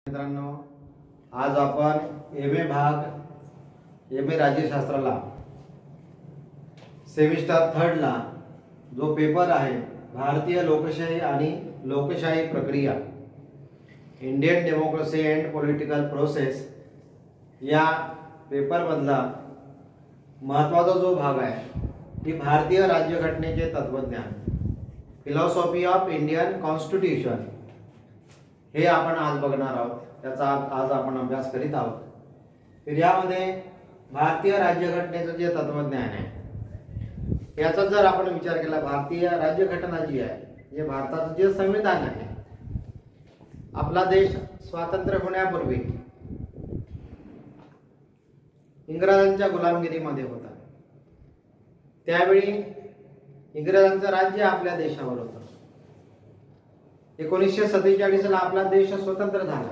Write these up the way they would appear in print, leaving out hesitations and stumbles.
मित्रांनो, आज आपण एम ए राज्यशास्त्राला सेमिस्टर 3 ला जो पेपर आहे भारतीय लोकशाही आणि लोकशाही प्रक्रिया, Indian democracy and political process, या पेपरमधला महत्त्वाचा जो भाग आहे ती भारतीय राज्यघटनेचे तत्वज्ञान, फिलॉसॉफी ऑफ इंडियन कॉन्स्टिट्यूशन, हे आपण आज बघणार आहोत. त्याचा आज आपण अभ्यास करीत आहोत. तर यामध्ये भारतीय राज्यघटनेचं जे तत्वज्ञान आहे याचा जर आपण विचार केला, भारतीय राज्यघटना जी आहे, जे भारताचं जे संविधान आहे, आपला देश स्वातंत्र्य होण्यापूर्वी इंग्रजांच्या गुलामगिरीमध्ये होता. त्यावेळी इंग्रजांचं राज्य आपल्या देशावर होतं. 1947 ला आपला देश स्वतंत्र झाला.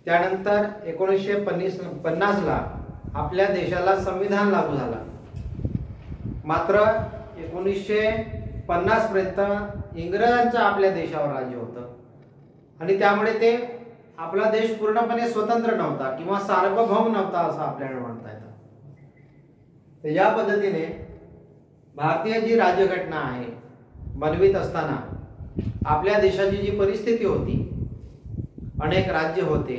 त्यानंतर 1950 ला आपल्या देशाला संविधान लागू झाला. मात्र 1950 पर्यंत इंग्रजांचं आपल्या देशावर राज्य होतं आणि त्यामुळे ते आपला देश पूर्णपणे स्वतंत्र नव्हता किंवा सार्वभौम नव्हता असं आपल्याला म्हणता येतं. तर या पद्धतीने भारतीय जी राज्यघटना आहे बनवित असताना आपल्या देशाची जी परिस्थिती होती, अनेक राज्य होते,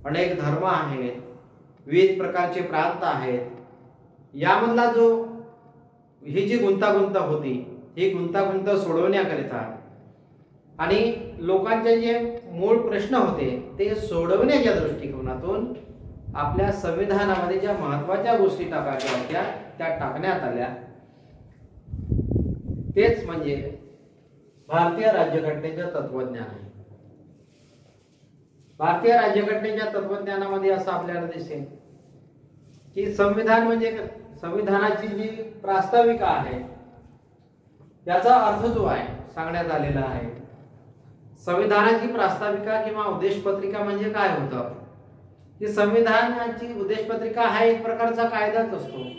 अनेक धर्म आहेत, विविध प्रकारचे प्रांत आहेत, यामधला जो ही जी गुंतागुंत होती, ही गुंतागुंत सोडवण्याकरिता आणि लोकांचे जे मूळ प्रश्न होते ते सोडवण्याच्या दृष्टिकोनातून आपल्या संविधानामध्ये ज्या महत्त्वाच्या गोष्टी टाकायच्या होत्या त्या टाकण्यात आल्या. तेच म्हणजे भारतीय राज्यघटनेचे तत्वज्ञान आहे. भारतीय राज्यघटनेच्या तत्वज्ञानामध्ये असं आपल्याला दिसेल की संविधान म्हणजे संविधानाची जी प्रास्ताविका आहे याचा अर्थ जो आहे सांगण्यात आलेला आहे. संविधानाची प्रास्ताविका किंवा उद्देशपत्रिका म्हणजे काय होतं की संविधानाची उद्देशपत्रिका हा एक प्रकारचा कायदाच असतो.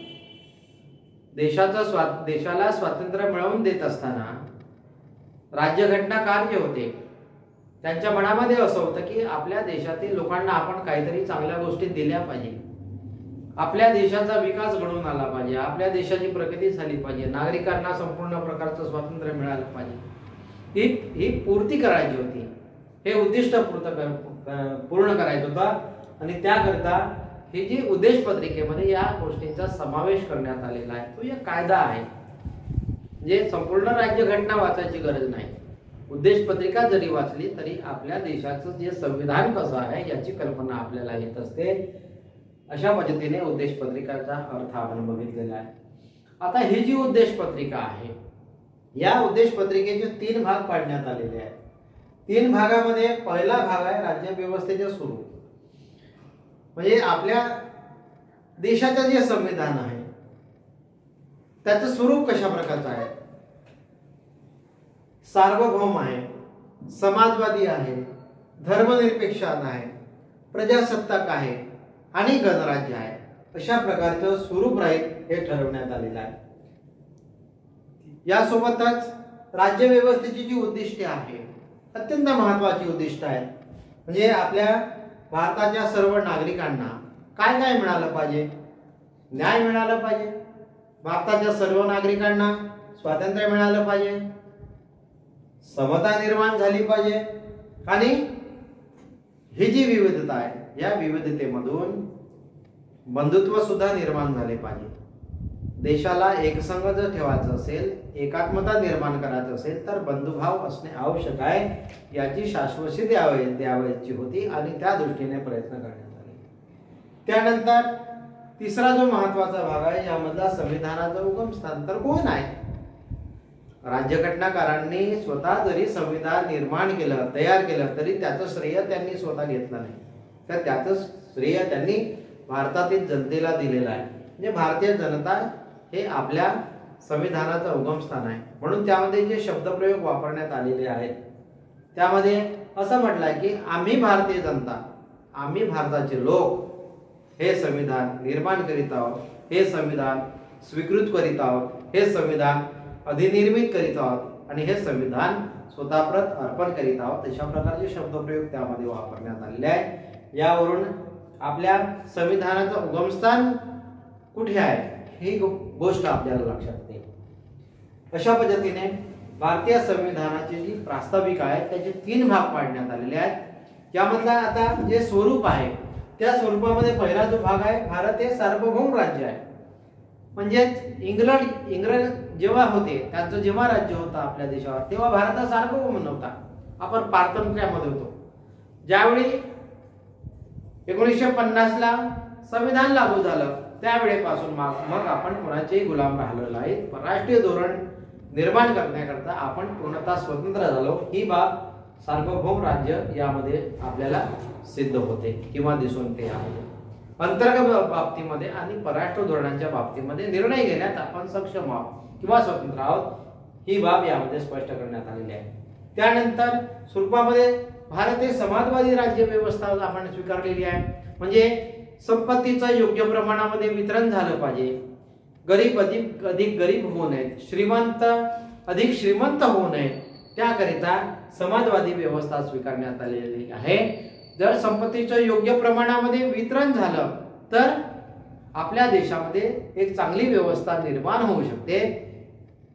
देशाला स्वातंत्र्य मिळवून देत असताना राज्यघटनाकार जे होते त्यांच्या मनामध्ये असं होतं की आपल्या देशातील लोकांना आपण काहीतरी चांगल्या गोष्टी दिल्या पाहिजे, आपल्या देशाचा विकास घडून आला पाहिजे, आपल्या देशाची प्रगती झाली पाहिजे, नागरिकांना संपूर्ण प्रकारचं स्वातंत्र्य मिळालं पाहिजे. ही पूर्ती करायची होती, हे उद्दिष्ट पूर्ण करायचं होतं आणि त्याकरता ही जी उद्देश पत्रिकेमध्ये या गोष्टींचा समावेश करण्यात आलेला आहे तो एक कायदा आहे. जे संपूर्ण राज्यघटना वाचायची गरज नाही, उद्देश पत्रिका जरी वाचली तरी आपल्या देशाचं जे संविधान कसं आहे याची कल्पना आपल्याला येत असते. अशा पद्धतीने उद्देश पत्रिकाचा अर्थ आपण बघितलेला आहे. आता ही जी उद्देश पत्रिका आहे या उद्देश पत्रिकेचे 3 भाग पाडण्यात आलेले आहेत. 3 भागामध्ये पहिला भाग आहे राज्य व्यवस्थेचे स्वरूप, म्हणजे आपल्या देशाचं जे संविधान आहे त्याचं स्वरूप कशा प्रकारचं आहे. सार्वभौम आहे, समाजवादी आहे, धर्मनिरपेक्ष आहे, प्रजासत्ताक आहे आणि गणराज्य आहे, अशा प्रकारचं स्वरूप राहील हे ठरवण्यात आलेलं आहे. यासोबतच राज्य व्यवस्थेची जी उद्दिष्टे आहे अत्यंत महत्वाची उद्दिष्ट आहेत. म्हणजे आपल्या भारताच्या सर्व नागरिकांना काय काय मिळालं पाहिजे. न्याय मिळाला पाहिजे, भारताच्या सर्व नागरिकांना स्वातंत्र्य मिळालं पाहिजे, समता निर्माण झाली पाहिजे आणि ही जी विविधता आहे या विविधतेमधून बंधुत्व सुद्धा निर्माण झाले पाहिजे. देशाला एकसंघ जर ठेवायचं असेल, एकात्मता निर्माण करायचं असेल तर बंधुभाव असणे आवश्यक आहे, याची शाश्वती द्यावयाची होती आणि त्या दृष्टीने प्रयत्न करण्यात आले. त्यानंतर तिसरा जो महत्वाचा भाग आहे यामधला संविधानाचं उगमस्थान. तर कोण आहे? राज्यघटनाकारांनी स्वतः जरी संविधान निर्माण केलं, तयार केलं, तरी त्याचं श्रेय त्यांनी स्वतः घेतलं नाही, तर त्याचं श्रेय त्यांनी भारतातील जनतेला दिलेलं आहे. म्हणजे भारतीय जनता हे आपल्या संविधानाचं उगमस्थान आहे. म्हणून त्यामध्ये जे शब्दप्रयोग वापरण्यात आलेले आहेत त्यामध्ये असं म्हटलंय की आम्ही भारतीय जनता, आम्ही भारताचे लोक हे संविधान निर्माण करीत आहोत, हे संविधान स्वीकृत करीत आहोत, हे संविधान अधिनिर्मित करीत आहोत आणि हे संविधान स्वतःप्रत अर्पण करीत आहोत, अशा प्रकारचे शब्दप्रयोग त्यामध्ये वापरण्यात आलेले आहे। यावरून आपल्या संविधानाचं उगमस्थान कुठे आहे ही गोष्ट आपल्याला लक्षात येते। अशा पद्धतीने भारतीय संविधानाची जी प्रास्ताविक आहे त्याचे 3 भाग पाडण्यात आलेले आहेत। यामधला आता जे स्वरूप आहे त्या स्वरूपामध्ये पहिला जो भाग आहे, भारत हे सार्वभौम राज्य आहे। म्हणजेच इंग्रज जेव्हा होते, त्यांचं जेव्हा राज्य होतं आपल्या देशावर, तेव्हा भारत हा सार्वभौम नव्हता, आपण पारतंत्र्यामध्ये होतो। ज्यावेळी 1950 ला संविधान लागू झालं त्यावेळेपासून मग आपण कोणाचेही गुलाम राहिलो नाहीत। राष्ट्रीय धोरण निर्माण करण्याकरता आपण पूर्णतः स्वतंत्र झालो, ही बाब सार्वभौम राज्य यामध्ये आपल्याला सिद्ध होते किंवा दिसून येते। यामध्ये अंतर्गत बाबतीमध्ये आणि परराष्ट्र धोरणांच्या बाबतीमध्ये निर्णय घेण्यात आपण सक्षम आहोत किंवा स्वतंत्र आहोत, ही बाब यामध्ये स्पष्ट करण्यात आलेली आहे। त्यानंतर स्वरूपामध्ये भारत हे समाजवादी राज्य व्यवस्था आपण स्वीकारलेली आहे। म्हणजे संपत्तीचं योग्य प्रमाणामध्ये वितरण झालं पाहिजे, गरीब अधिक गरीब होऊ नयेत, श्रीमंत अधिक श्रीमंत होऊ नयेत, त्याकरिता समाजवादी व्यवस्था स्वीकारण्यात आलेली आहे। जर संपत्तीचं योग्य प्रमाणामध्ये वितरण झालं तर आपल्या देशामध्ये एक चांगली व्यवस्था निर्माण होऊ शकते,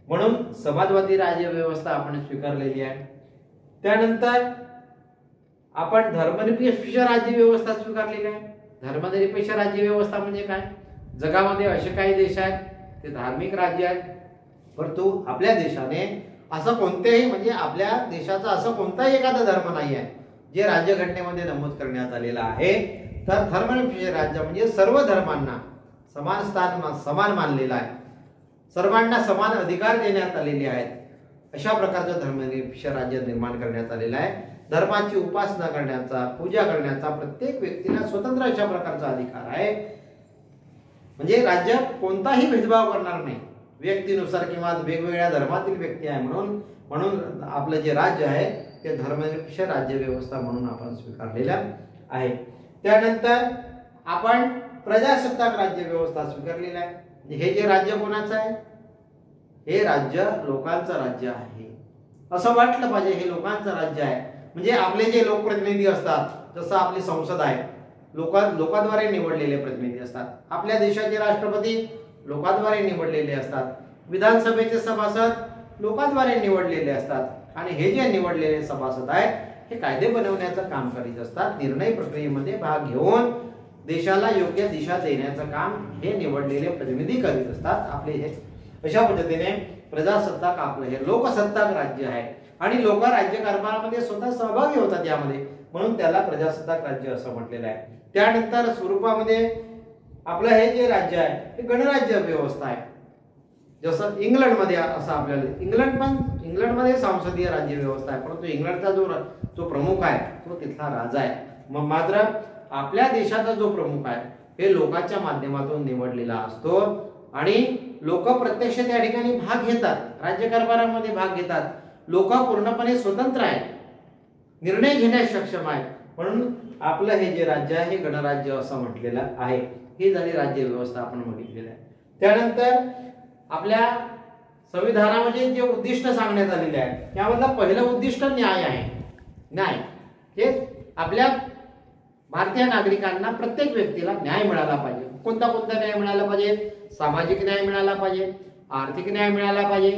म्हणून समाजवादी राज्य व्यवस्था आपण स्वीकारलेली आहे। त्यानंतर आपण धर्मनिरपेक्ष राज्य व्यवस्था स्वीकारलेली आहे। धर्मनिरपेक्ष राज्य व्यवस्था म्हणजे काय? जगामध्ये असे काही देश आहेत ते धार्मिक राज्य आहेत, परंतु आपल्या देशाने असं कोणतेही म्हणजे आपल्या देशाचा असं कोणताही एखादा धर्म नाही आहे जे राज्यघटनेमध्ये नमूद करण्यात आलेला आहे। तर धर्मनिरपेक्ष राज्य म्हणजे सर्व धर्मांना समान स्थान समान मानलेलं आहे, सर्वांना समान अधिकार देण्यात आलेले आहेत, अशा प्रकारचं धर्मनिरपेक्ष राज्य निर्माण करण्यात आलेलं आहे। धर्माची उपासना करण्याचा, पूजा करण्याचा प्रत्येक व्यक्तीला स्वतंत्र अशा प्रकारचा अधिकार आहे। म्हणजे राज्य कोणताही भेदभाव करणार नाही व्यक्तीनुसार किंवा वेगवेगळ्या धर्मातील व्यक्ती आहे म्हणून आपलं जे राज्य आहे ते धर्मनिरपेक्ष राज्य व्यवस्था म्हणून आपण स्वीकारलेलं आहे। त्यानंतर आपण प्रजासत्ताक राज्य व्यवस्था स्वीकारलेली आहे। हे जे राज्य कोणाचं आहे? हे राज्य लोकांचं राज्य आहे, असं वाटलं पाहिजे हे लोकांचं राज्य आहे। म्हणजे आपले जे लोकप्रतिनिधी असतात, जसं आपली संसद आहे, लोकांद्वारे निवडलेले प्रतिनिधी असतात, आपल्या देशाचे राष्ट्रपती लोकांद्वारे निवडलेले असतात, विधानसभेचे सभासद लोकांद्वारे निवडलेले असतात, आणि हे जे निवडलेले सभासद आहेत हे कायदे बनवण्याचं काम करीत असतात, निर्णय प्रक्रियेमध्ये भाग घेऊन देशाला योग्य दिशा देण्याचं काम हे निवडलेले प्रतिनिधी करीत असतात आपले हे। अशा पद्धतीने प्रजासत्ताक आपलं हे लोकसत्ताक राज्य आहे आणि लोक राज्यकारभारामध्ये स्वतः सहभागी होतात यामध्ये, म्हणून त्याला प्रजासत्ताक राज्य असं म्हटलेलं आहे। त्यानंतर स्वरूपामध्ये आपलं हे जे राज्य आहे हे गणराज्य व्यवस्था आहे। जसं इंग्लंडमध्ये असं आपल्याला इंग्लंडमध्ये संसदीय राज्य व्यवस्था आहे, परंतु इंग्लंडचा जो प्रमुख आहे तो तिथला राजा आहे। मग मात्र आपल्या देशाचा जो प्रमुख आहे हे लोकांच्या माध्यमातून निवडलेला असतो आणि लोक प्रत्यक्ष त्या ठिकाणी भाग घेतात, राज्यकारभारामध्ये भाग घेतात, लोक पूर्णपणे स्वतंत्र आहेत, निर्णय घेण्यास सक्षम आहेत, म्हणून आपलं हे जे राज्य आहे हे गणराज्य असं म्हटलेलं आहे। ही झाली राज्य व्यवस्था आपण बघितलेली आहे। त्यानंतर आपल्या संविधानामध्ये जे उद्दिष्ट सांगण्यात आलेले आहे त्यामधलं पहिलं उद्दिष्ट न्याय आहे। न्याय हे आपल्या भारतीय नागरिकांना प्रत्येक व्यक्तीला न्याय मिळाला पाहिजे। कोणता न्याय मिळाला पाहिजे? सामाजिक न्याय मिळाला पाहिजे, आर्थिक न्याय मिळाला पाहिजे,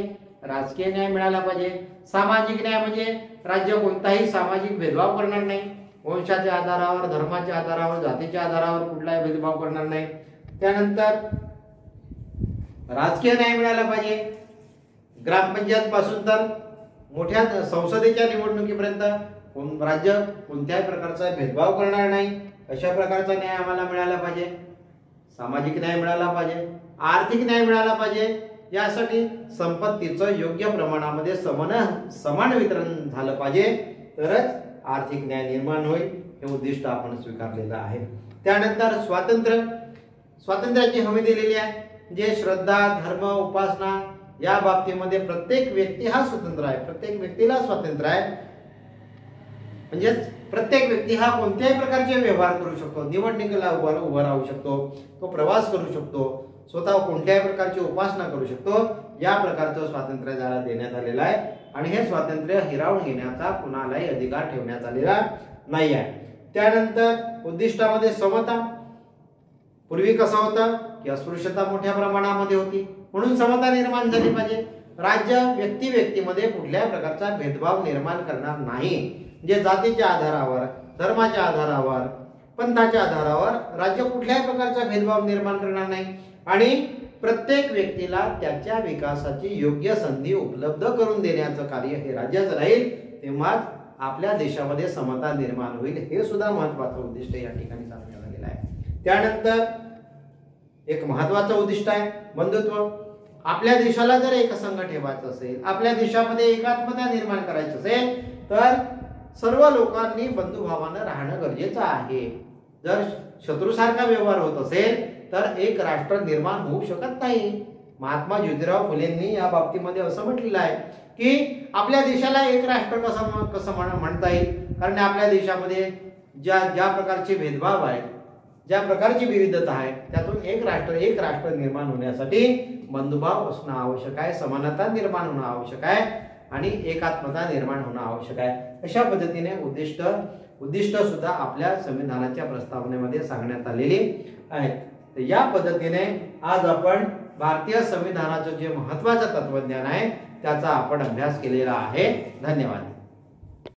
राजकीय न्याय मिळाला पाहिजे। सामाजिक न्याय म्हणजे राज्य कोणताही सामाजिक भेदभाव करणार नाही, वंशाच्या आधारावर, धर्माच्या आधारावर, जातीच्या आधारावर कुठलाही भेदभाव करणार नाही। त्यानंतर राजकीय न्याय मिळाला पाहिजे, ग्रामपंचायत पासून तर मोठ्या संसदेच्या निवडणुकीपर्यंत राज्य कोणत्याही प्रकारचा भेदभाव करणार नाही, अशा प्रकारचा न्याय आम्हाला मिळाला पाहिजे। सामाजिक न्याय मिळाला पाहिजे, आर्थिक न्याय मिळाला पाहिजे, यासाठी संपत्तीचं योग्य प्रमाणामध्ये समान वितरण झालं पाहिजे, तरच आर्थिक न्याय निर्माण होईल, हे उद्दिष्ट आपण स्वीकारलेलं आहे। त्यानंतर स्वातंत्र्याची हमी दिलेली आहे, जे श्रद्धा, धर्म, उपासना या बाबतीमध्ये प्रत्येक व्यक्ती हा स्वतंत्र आहे, प्रत्येक व्यक्तीला स्वातंत्र्य आहे। म्हणजे प्रत्येक व्यक्ती हा कोणत्याही प्रकारचे व्यवहार करू शकतो, निवडणुकीला उभं राहू शकतो, तो प्रवास करू शकतो, स्वतः कोणत्याही प्रकारची उपासना करू शकतो, या प्रकारचं स्वातंत्र्य त्याला देण्यात आलेलं आहे। आणि हे स्वातंत्र्य हिरावून घेण्याचा कुणालाही अधिकार ठेवण्यात आलेला नाही आहे. त्यानंतर उद्दिष्टामध्ये समता. पूर्वी कसं होतं की अस्पृश्यता मोठ्या प्रमाणामध्ये होती, म्हणून समता निर्माण झाली पाहिजे. राज्य व्यक्तीमध्ये कुठल्याही प्रकारचा भेदभाव निर्माण करणार नाही. जे जातीच्या आधारावर, धर्माच्या आधारावर, पंथाच्या आधारावर राज्य कुठल्याही प्रकारचा भेदभाव निर्माण करणार नाही आणि प्रत्येक व्यक्तीला त्याच्या विकासाची योग्य संधी उपलब्ध करून देण्याचं कार्य हे राज्याचं राहील. तेव्हाच आपल्या देशामध्ये समता निर्माण होईल. हे सुद्धा महत्वाचं उद्दिष्ट या ठिकाणी सांगण्यात आलेलं आहे. त्यानंतर एक महत्वाचं उद्दिष्ट आहे बंधुत्व. आपल्या देशाला जर एकसंघ ठेवायचं असेल, आपल्या देशामध्ये एकात्मता निर्माण करायची असेल, तर सर्व लोकांनी बंधुभावानं राहणं गरजेचं आहे. जर शत्रूसारखा व्यवहार होत असेल तर एक राष्ट्र निर्माण होऊ शकत नाही. महात्मा ज्योतिराव फुलेंनी या बाबतीमध्ये असं म्हटलेलं आहे की आपल्या देशाला एक राष्ट्र कसं म्हणता येईल, कारण आपल्या देशामध्ये ज्या प्रकारचे भेदभाव आहेत, ज्या प्रकारची विविधता आहे, त्यातून एक राष्ट्र निर्माण होण्यासाठी बंधुभाव असणं आवश्यक आहे, समानता निर्माण होणं आवश्यक आहे आणि एकात्मता निर्माण होणं आवश्यक आहे. अशा पद्धतीने उद्दिष्ट सुद्धा आपल्या संविधानाच्या प्रस्तावनेमध्ये सांगण्यात आलेली आहेत. तर या पद्धतीने आज आपण भारतीय संविधानाचं जे महत्त्वाचं तत्वज्ञान आहे त्याचा आपण अभ्यास केलेला आहे. धन्यवाद.